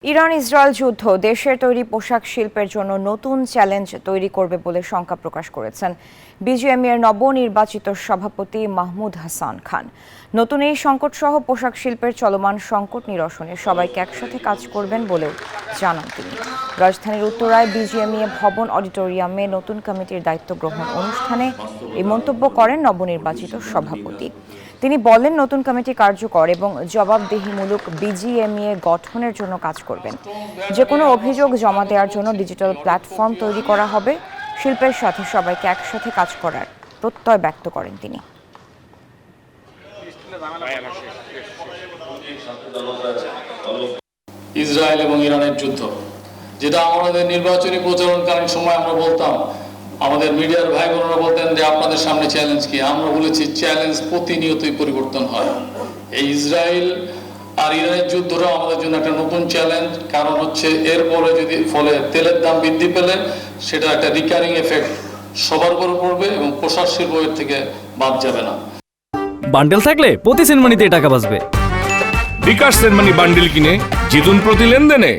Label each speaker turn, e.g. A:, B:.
A: Iran Israel যুদ্ধ দেশের তৈরি পোশাক শিল্পের জন্য নতুন চ্যালেঞ্জ তৈরি করবে বলে শঙ্কা প্রকাশ করেছেন বিজিএমইএর নবনির্বাচিত সভাপতি মাহমুদ হাসান খান। নতুন এই সংকটসহ পোশাক শিল্পের চলমান সংকট নিরসনে সবাইকে একসাথে কাজ করবেন বলেও জানান তিনি। রাজধানীর উত্তরায় বিজিএমইএ ভবন অডিটোরিয়ামে নতুন কমিটির দায়িত্ব গ্রহণ অনুষ্ঠানে এই মন্তব্য করেন নবনির্বাচিত সভাপতি। তিনি বলেন, নতুন কমিটি কার্যকর এবং জবাবদিহিমূলক বিজিএমইএ গঠনের জন্য কাজ করবেন। যে কোনো অভিযোগ জমা দেওয়ার জন্য ডিজিটাল প্ল্যাটফর্ম তৈরি করা হবে। শিল্পের সাথে সবাইকে একসাথে কাজ করার প্রত্যয় ব্যক্ত করেন তিনি।
B: ইসরায়েল এবং ইরানের যুদ্ধ, যেটা আমাদের নির্বাচনী প্রচারণকালীন সময় আমরা বলতাম, আমাদের মিডিয়ার ভাই বোনেরা বলতেন যে আপনাদের সামনে চ্যালেঞ্জ কি। আমরা বলেছি চ্যালেঞ্জ প্রতিনিয়তই পরিবর্তন হয়। এই ইসরায়েল আর ইরানের যুদ্ধটা আমাদের জন্য একটা নতুন চ্যালেঞ্জ। কারণ হচ্ছে এরপরে যদি ফলে তেলের দাম বৃদ্ধি পেলে সেটা একটা রিকারিং এফেক্ট সবার উপর পড়বে এবং পোশাক শিল্প এর থেকে বাদ যাবে না।
C: বান্ডেল থাকলে প্রতি সেনমানিতে টাকা বাঁচবে।
D: বিকাশ সেনমানি বান্ডেল কিনে জিতুন প্রতি লেনদেনে।